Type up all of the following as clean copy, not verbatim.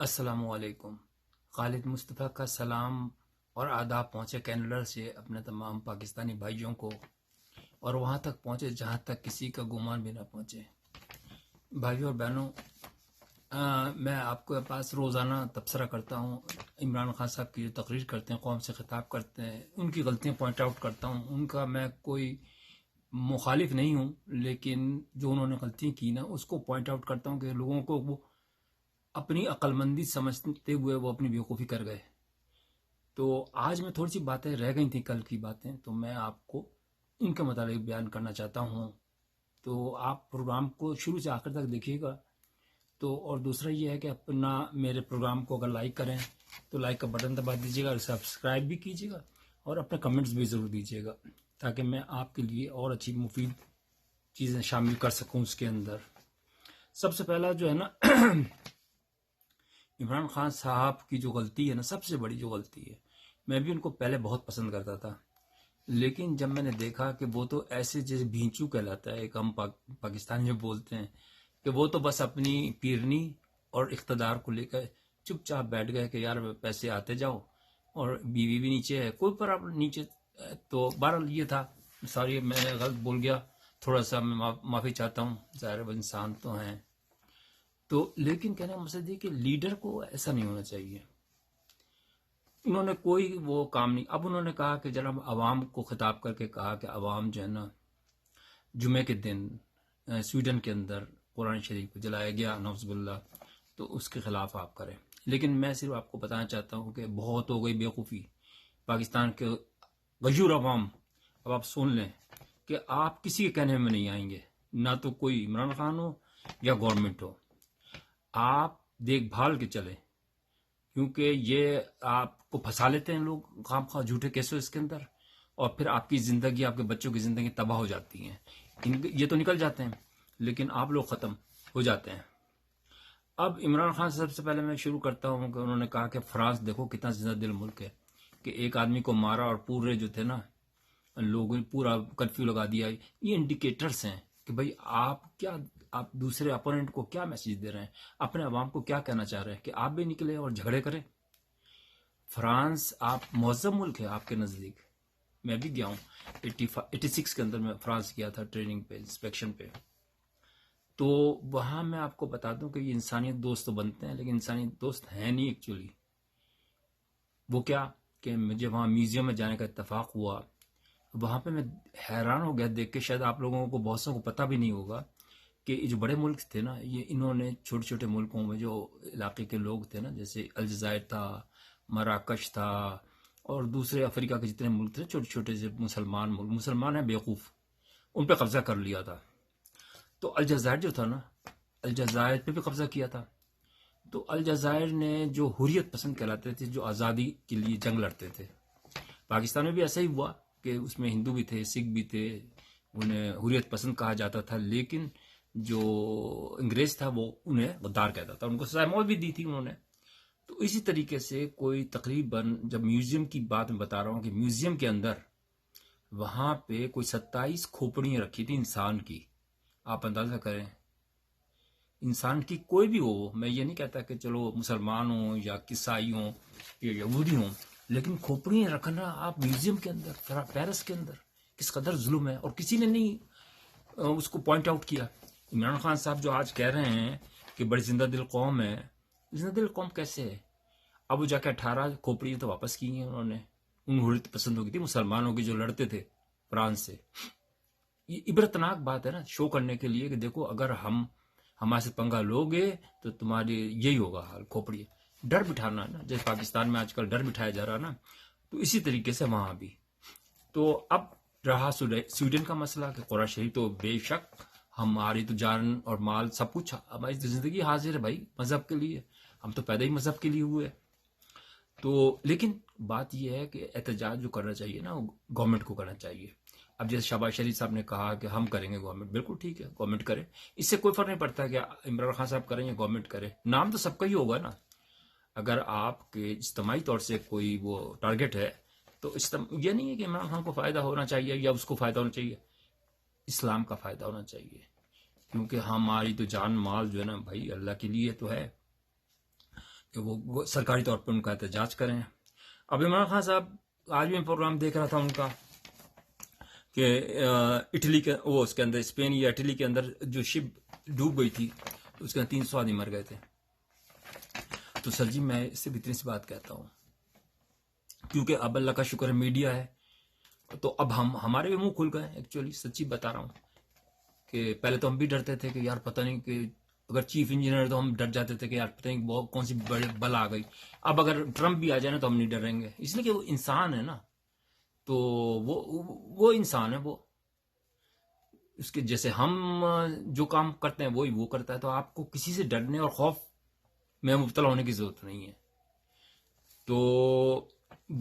السلام علیکم۔ خالد مصطفیٰ کا سلام اور آداب پہنچے کینیڈا سے اپنے تمام پاکستانی بھائیوں کو، اور وہاں تک پہنچے جہاں تک کسی کا گمان بھی نہ پہنچے۔ بھائیوں اور بہنوں، میں آپ کے پاس روزانہ تبصرہ کرتا ہوں۔ عمران خان صاحب کی جو تقریر کرتے ہیں، قوم سے خطاب کرتے ہیں، ان کی غلطیاں پوائنٹ آؤٹ کرتا ہوں۔ ان کا میں کوئی مخالف نہیں ہوں، لیکن جو انہوں نے غلطیاں کی نا، اس کو پوائنٹ آؤٹ کرتا ہوں کہ لوگوں کو وہ اپنی عقل مندی سمجھتے ہوئے وہ اپنی بیوقوفی کر گئے۔ تو آج میں تھوڑی سی باتیں رہ گئی تھیں، کل کی باتیں، تو میں آپ کو ان کے متعلق بیان کرنا چاہتا ہوں۔ تو آپ پروگرام کو شروع سے آخر تک دیکھیے گا۔ تو اور دوسرا یہ ہے کہ اپنا میرے پروگرام کو اگر لائک کریں تو لائک کا بٹن دبا دیجیے گا، اور سبسکرائب بھی کیجیے گا، اور اپنے کمنٹس بھی ضرور دیجیے گا، تاکہ میں آپ کے لیے اور اچھی مفید چیزیں شامل کر سکوں اس کے اندر۔ سب سے پہلا جو ہے نا، عمران خان صاحب کی جو غلطی ہے نا، سب سے بڑی جو غلطی ہے، میں بھی ان کو پہلے بہت پسند کرتا تھا، لیکن جب میں نے دیکھا کہ وہ تو ایسے جیسے بھینچو کہلاتا ہے، ایک ہم پاکستانی میں بولتے ہیں کہ وہ تو بس اپنی پیرنی اور اقتدار کو لے کر چپ چاپ بیٹھ گئے کہ یار پیسے آتے جاؤ، اور بیوی بھی نیچے ہے، کوئی پر نیچے۔ تو بہرحال یہ تھا، سوری میں غلط بول گیا، تھوڑا سا میں معافی چاہتا ہوں، ظاہر وہ انسان تو ہیں۔ تو لیکن کہنے کا مقصد یہ کہ لیڈر کو ایسا نہیں ہونا چاہیے۔ انہوں نے کوئی وہ کام نہیں۔ اب انہوں نے کہا کہ جناب عوام کو خطاب کر کے کہا کہ عوام جو ہے نا، جمعے کے دن سویڈن کے اندر قرآن شریف کو جلایا گیا، نعوذ باللہ، تو اس کے خلاف آپ کریں۔ لیکن میں صرف آپ کو بتانا چاہتا ہوں کہ بہت ہو گئی بیوقوفی پاکستان کے غیور عوام۔ اب آپ سن لیں کہ آپ کسی کے کہنے میں نہیں آئیں گے، نہ تو کوئی عمران خان ہو یا گورنمنٹ ہو، آپ دیکھ بھال کے چلیں، کیونکہ یہ آپ کو پھنسا لیتے ہیں لوگ خام خواہ جھوٹے کیسوں اس کے اندر، اور پھر آپ کی زندگی، آپ کے بچوں کی زندگی تباہ ہو جاتی ہیں۔ یہ تو نکل جاتے ہیں، لیکن آپ لوگ ختم ہو جاتے ہیں۔ اب عمران خان سے سب سے پہلے میں شروع کرتا ہوں کہ انہوں نے کہا کہ فرانس دیکھو کتنا زندہ دل ملک ہے، کہ ایک آدمی کو مارا اور پورے جو تھے نا لوگوں نے پورا کرفیو لگا دیا۔ یہ انڈیکیٹرز ہیں کہ بھئی آپ دوسرے اپوننٹ کو کیا میسیج دے رہے ہیں، اپنے عوام کو کیا کہنا چاہ رہے ہیں کہ آپ بھی نکلے اور جھگڑے کریں۔ فرانس آپ مہذب ملک ہے آپ کے نزدیک، میں بھی گیا ہوں 86 کے اندر، میں فرانس گیا تھا ٹریننگ پہ، انسپیکشن پہ۔ تو وہاں میں آپ کو بتا دوں کہ یہ انسانیت دوست تو بنتے ہیں، لیکن انسانیت دوست ہیں نہیں ایکچولی۔ وہ کیا کہ مجھے وہاں میوزیم میں جانے کا اتفاق ہوا، وہاں پہ میں حیران ہو گیا دیکھ کے، شاید آپ لوگوں کو بہت سو کو پتہ بھی نہیں ہوگا کہ یہ جو بڑے ملک تھے نا، یہ انہوں نے چھوٹے چھوٹے ملکوں میں جو علاقے کے لوگ تھے نا، جیسے الجزائر تھا، مراکش تھا، اور دوسرے افریقہ کے جتنے ملک تھے چھوٹے چھوٹے سے مسلمان ملک، مسلمان ہیں بیوقوف، ان پہ قبضہ کر لیا تھا۔ تو الجزائر جو تھا نا، الجزائر پہ بھی قبضہ کیا تھا۔ تو الجزائر نے جو حریت پسند کہلاتے تھے، جو آزادی کے لیے جنگ لڑتے تھے، پاکستان میں بھی ایسا ہی ہوا کہ اس میں ہندو بھی تھے، سکھ بھی تھے، انہیں حریت پسند کہا جاتا تھا، لیکن جو انگریز تھا وہ انہیں غدار کہتا تھا، ان کو سزائے موت بھی دی تھی انہوں نے۔ تو اسی طریقے سے کوئی تقریباً، جب میوزیم کی بات میں بتا رہا ہوں کہ میوزیم کے اندر وہاں پہ کوئی 27 کھوپڑیاں رکھی تھی انسان کی، آپ اندازہ کریں، انسان کی کوئی بھی ہو، میں یہ نہیں کہتا کہ چلو مسلمان ہوں یا عیسائی ہوں یا یہودی ہوں، لیکن کھوپڑیاں رکھنا آپ میوزیم کے اندر، پیرس کے اندر، کس قدر ظلم ہے، اور کسی نے نہیں اس کو پوائنٹ آؤٹ کیا۔ عمران خان صاحب جو آج کہہ رہے ہیں کہ بڑی زندہ دل قوم ہے، زندہ دل قوم کیسے ہے؟ اب وہ جا کے 18 کھوپڑیاں تو واپس کی ہیں انہوں نے، ان حریت پسند ہو گئی تھی مسلمانوں کی جو لڑتے تھے فرانس سے۔ یہ عبرتناک بات ہے نا، شو کرنے کے لیے کہ دیکھو اگر ہمارے سے پنگا لوگے تو تمہاری یہی ہوگا حال، کھوپڑی ڈر بٹھانا ہے نا، جیسے پاکستان میں آج کل ڈر بٹھایا جا رہا نا، تو اسی طریقے سے وہاں بھی۔ تو اب رہا سویڈن کا مسئلہ کہ قرآن شریف تو بے شک ہماری تو جان اور مال سب کچھ، ہماری زندگی حاضر ہے بھائی مذہب کے لیے، ہم تو پیدا ہی مذہب کے لیے ہوئے۔ تو لیکن بات یہ ہے کہ احتجاج جو کرنا چاہیے نا، وہ گورنمنٹ کو کرنا چاہیے۔ اب جیسے شہباز شریف صاحب نے کہا کہ ہم کریں گے، گورنمنٹ بالکل ٹھیک ہے، گورنمنٹ کرے، اس سے کوئی فرق نہیں پڑتا کہ عمران خان صاحب کریں یا گورنمنٹ کرے، نام تو سب کا ہی ہوگا نا۔ اگر آپ کے اجتماعی طور سے کوئی وہ ٹارگٹ ہے تو یہ نہیں ہے کہ عمران خان کو فائدہ ہونا چاہیے یا اس کو فائدہ ہونا چاہیے، اسلام کا فائدہ ہونا چاہیے، کیونکہ ہماری تو جان مال جو ہے نا بھائی اللہ کے لیے تو ہے۔ کہ وہ سرکاری طور پر ان کا احتجاج کریں. اب عمران خان صاحب آج بھی میں پروگرام دیکھ رہا تھا ان کا کہ اٹلی کے وہ اس کے اندر اسپین یا اٹلی کے اندر جو شپ ڈوب گئی تھی اس کے اندر 300 آدمی مر گئے تھے. تو سر جی میں اس سے اتنی سی بات کہتا ہوں کیونکہ اب اللہ کا شکر ہے میڈیا ہے تو اب ہمارے بھی منہ کھل گئے. ایکچولی سچی بتا رہا ہوں کہ پہلے تو ہم بھی ڈرتے تھے کہ یار پتہ نہیں کہ اگر چیف انجینئر تو ہم ڈر جاتے تھے کہ یار پتہ نہیں بہت کون سی بڑے بلا آ گئی. اب اگر ٹرمپ بھی آ جائے نا تو ہم نہیں ڈریں گے اس لیے کہ وہ انسان ہے نا. تو وہ انسان ہے, وہ اس کے جیسے ہم جو کام کرتے ہیں وہی وہ کرتا ہے. تو آپ کو کسی سے ڈرنے اور خوف میں مبتلا ہونے کی ضرورت نہیں ہے. تو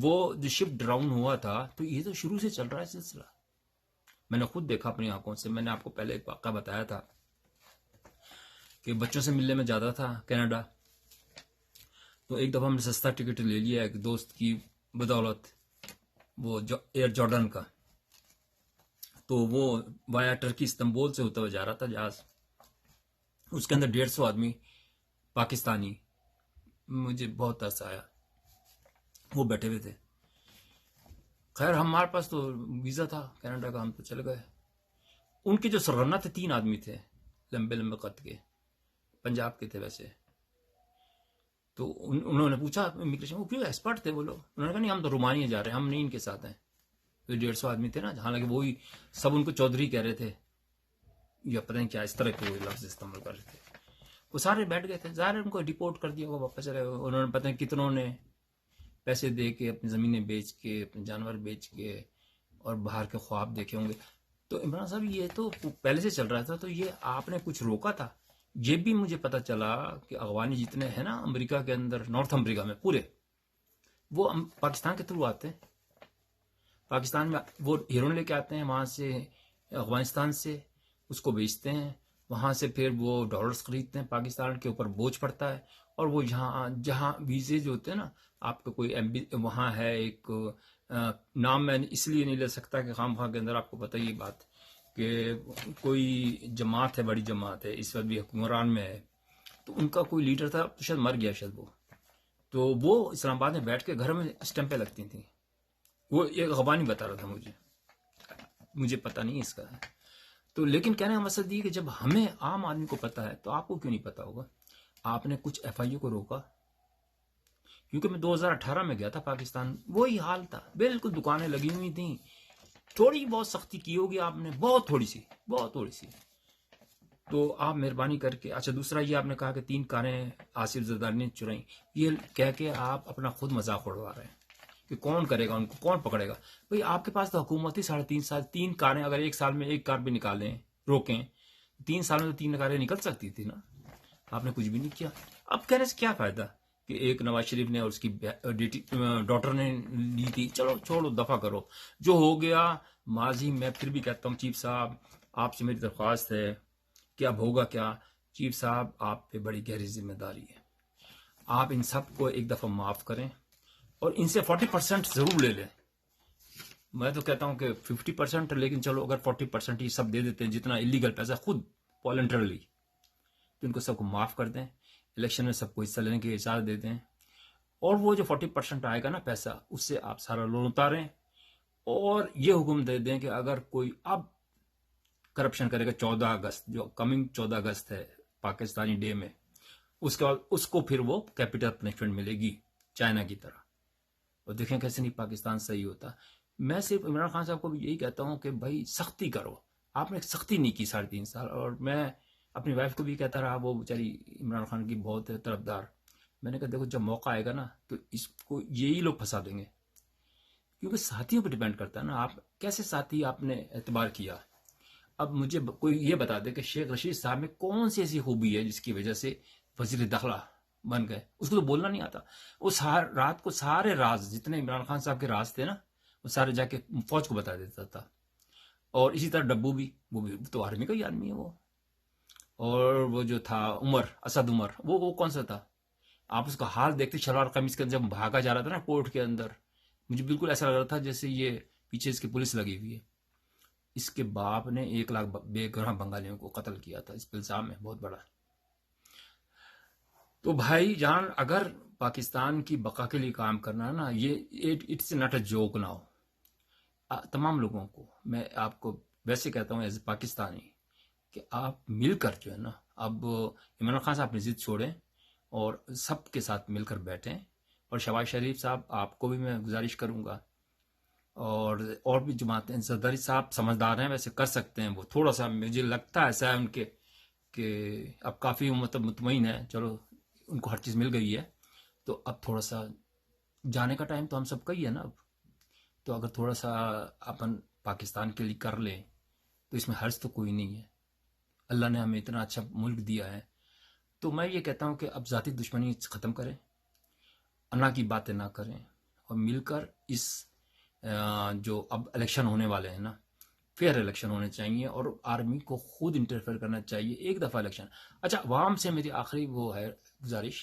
وہ جو شپ ڈراؤن ہوا تھا تو یہ تو شروع سے چل رہا ہے سلسلہ. میں نے خود دیکھا اپنی آنکھوں سے. میں نے آپ کو پہلے ایک واقعہ بتایا تھا کہ بچوں سے ملنے میں جاتا تھا کینیڈا. تو ایک دفعہ ہم نے سستا ٹکٹ لے لیا ایک دوست کی بدولت, وہ ایئر جارڈن کا. تو وہ وایا ٹرکی استنبول سے ہوتا ہوا جا رہا تھا جہاز. اس کے اندر 150 آدمی پاکستانی. مجھے بہت ترس آیا, وہ بیٹھے ہوئے تھے. خیر ہمارے پاس تو ویزا تھا کینیڈا کا, ہم تو چل گئے. ان کے جو سرغنہ تھے 3 آدمی تھے لمبے لمبے قد کے, پنجاب کے تھے ویسے. تو انہوں نے پوچھا امیگریشن, وہ کیوں ایکسپرٹ تھے وہ لوگ. انہوں نے کہا نہیں ہم تو رومانیہ جا رہے ہیں, ہم نہیں ان کے ساتھ ہیں. تو 150 آدمی تھے نا, حالانکہ وہی سب ان کو چودھری کہہ رہے تھے یا پتہ نہیں کیا اس طرح کے وہ لفظ استعمال کر رہے تھے. وہ سارے بیٹھ گئے تھے. ظاہر ان کو ڈپورٹ کر دیا, وہ واپس چلے گئے. انہوں نے پتہ نہیں کتنوں نے پیسے دے کے اپنی زمینیں بیچ کے اپنے جانور بیچ کے اور باہر کے خواب دیکھے ہوں گے. تو عمران صاحب یہ تو پہلے سے چل رہا تھا, تو یہ آپ نے کچھ روکا تھا. یہ بھی مجھے پتا چلا کہ افغانی جتنے ہیں نا امریکہ کے اندر, نارتھ امریکہ میں پورے, وہ پاکستان کے تھرو آتے ہیں. پاکستان میں وہ ہیروئن لے کے آتے ہیں وہاں سے افغانستان سے, اس کو بیچتے ہیں. وہاں سے پھر وہ ڈالرز خریدتے ہیں, پاکستان کے اوپر بوجھ پڑتا ہے. اور وہ جہاں ویزے جو ہوتے ہیں نا, آپ کا کوئی وہاں ہے ایک نام میں اس لیے نہیں لے سکتا کہ خام خواہ کے اندر آپ کو پتہ یہ بات کہ کوئی جماعت ہے, بڑی جماعت ہے, اس وقت بھی حکمران میں ہے. تو ان کا کوئی لیڈر تھا, تو شاید مر گیا شاید وہ. تو وہ اسلام آباد میں بیٹھ کے گھر میں اسٹمپیں لگتی تھیں. وہ ایک افغانی بتا رہا تھا مجھے پتہ نہیں اس کا ہے. تو لیکن کہنے کا مقصد یہ کہ جب ہمیں عام آدمی کو پتہ ہے تو آپ کو کیوں نہیں پتہ ہوگا. آپ نے کچھ ایف آئی او کو روکا, کیونکہ میں 2018 میں گیا تھا پاکستان, وہی حال تھا, بالکل دکانیں لگی ہوئی تھیں. تھوڑی بہت سختی کی ہوگی آپ نے, بہت تھوڑی سی. تو آپ مہربانی کر کے, اچھا دوسرا یہ آپ نے کہا کہ 3 کاریں آصف زرداری نے چرائیں, یہ کہہ کے آپ اپنا خود مذاق اڑوا رہے ہیں کہ کون کرے گا ان کو, کون پکڑے گا. بھئی آپ کے پاس تو حکومت ہی 3.5 سال, 3 کاریں اگر ایک سال میں ایک کار بھی نکالیں روکیں, 3 سال میں تو 3 کاریں نکل سکتی تھی نا. آپ نے کچھ بھی نہیں کیا. اب کہنے سے کیا فائدہ کہ ایک نواز شریف نے اور اس کی ڈاٹر نے لی تھی, چلو چھوڑو دفع کرو, جو ہو گیا ماضی. میں پھر بھی کہتا ہوں چیف صاحب آپ سے میری درخواست ہے کہ اب ہوگا کیا. چیف صاحب آپ پہ بڑی گہری ذمہ داری ہے, آپ ان سب کو ایک دفعہ معاف کریں اور ان سے 40% ضرور لے لیں. میں تو کہتا ہوں کہ 50%, لیکن چلو اگر 40% یہ سب دے دیتے ہیں جتنا اللیگل پیسہ خود والنٹرلی, تو ان کو سب کو معاف کر دیں. الیکشن میں سب کو حصہ لینے کی اجازت دے دیں, اور وہ جو 40% آئے گا نا پیسہ, اس سے آپ سارا لون اتاریں. اور یہ حکم دے دیں کہ اگر کوئی اب کرپشن کرے گا 14 اگست, جو کمنگ 14 اگست ہے پاکستانی ڈے میں, اس کے بعد اس کو پھر وہ کیپٹل پنشمنٹ ملے گی چائنا کی طرح. اور دیکھیں کیسے نہیں پاکستان صحیح ہوتا. میں صرف عمران خان صاحب کو بھی یہی کہتا ہوں کہ بھائی سختی کرو. آپ نے سختی نہیں کی 3.5 سال, اور میں اپنی وائف کو بھی کہتا رہا, وہ بیچاری عمران خان کی بہت طرفدار. میں نے کہا دیکھو جب موقع آئے گا نا تو اس کو یہی لوگ پھنسا دیں گے, کیونکہ ساتھیوں پہ ڈیپینڈ کرتا ہے نا, آپ کیسے ساتھی آپ نے اعتبار کیا. اب مجھے کوئی یہ بتا دے کہ شیخ رشید صاحب میں کون سی ایسی خوبی ہے جس کی وجہ سے وزیر داخلہ بن گئے. اس کو تو بولنا نہیں آتا. اس رات کو سارے راز جتنے عمران خان صاحب کے راز تھے نا, وہ سارے جا کے فوج کو بتا دیتا تھا. اور اسی طرح ڈبو بھی, وہ بھی تو آرمی کا ہی آدمی ہے وہ. اور وہ جو تھا اسد عمر, وہ کون سا تھا. آپ اس کا حال دیکھتے, شلوار قمیض کے اندر جب بھاگا جا رہا تھا نا کورٹ کے اندر, مجھے بالکل ایسا لگ رہا تھا جیسے یہ پیچھے اس کی پولیس لگی ہوئی ہے. اس کے باپ نے 1 لاکھ بے گناہ بنگالیوں کو قتل کیا تھا, اس الزام میں بہت بڑا. تو بھائی جان، اگر پاکستان کی بقا کے لیے کام کرنا ہے نا، یہ it's not a joke now. تمام لوگوں کو میں آپ کو ویسے کہتا ہوں ایز اے پاکستانی کہ آپ مل کر جو ہے نا، اب عمران خان صاحب اپنی ضد چھوڑیں اور سب کے ساتھ مل کر بیٹھیں. اور شہباز شریف صاحب، آپ کو بھی میں گزارش کروں گا، اور بھی جماعتیں، زرداری صاحب سمجھدار ہیں، ویسے کر سکتے ہیں وہ. تھوڑا سا مجھے لگتا ہے ایسا ہے ان کے کہ اب کافی مطمئن ہے، چلو ان کو ہر چیز مل گئی ہے، تو اب تھوڑا سا جانے کا ٹائم تو ہم سب کا ہی ہے نا اب. تو اگر تھوڑا سا اپن پاکستان کے لیے کر لیں تو اس میں حرج تو کوئی نہیں ہے. اللہ نے ہمیں اتنا اچھا ملک دیا ہے. تو میں یہ کہتا ہوں کہ اب ذاتی دشمنی ختم کریں، انا کی باتیں نہ کریں، اور مل کر اس جو اب الیکشن ہونے والے ہیں نا، فیئر الیکشن ہونے چاہیے، اور آرمی کو خود انٹرفیئر کرنا چاہیے ایک دفعہ الیکشن. اچھا، عوام سے میری آخری وہ ہے گزارش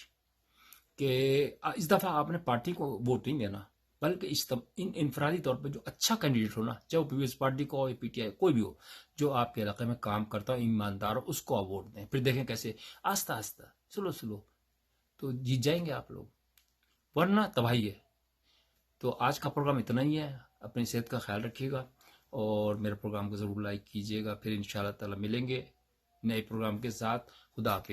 کہ اس دفعہ آپ نے پارٹی کو ووٹ نہیں دینا، بلکہ انفرادی طور پہ جو اچھا کینڈیڈیٹ ہو نا، چاہے وہ پیپلز پارٹی کو ہو یا پی ٹی آئی کوئی بھی ہو، جو آپ کے علاقے میں کام کرتا ہو، ایماندار ہو، اس کو آپ ووٹ دیں. پھر دیکھیں کیسے آہستہ آہستہ، سلو سلو تو جیت جائیں گے آپ لوگ، ورنہ تباہی ہے. تو آج کا پروگرام اتنا ہی ہے. اپنی صحت کا خیال رکھیے گا، اور میرے پروگرام کو ضرور لائک کیجیے گا. پھر انشاءاللہ تعالی ملیں گے نئے پروگرام کے ساتھ. خدا حافظ.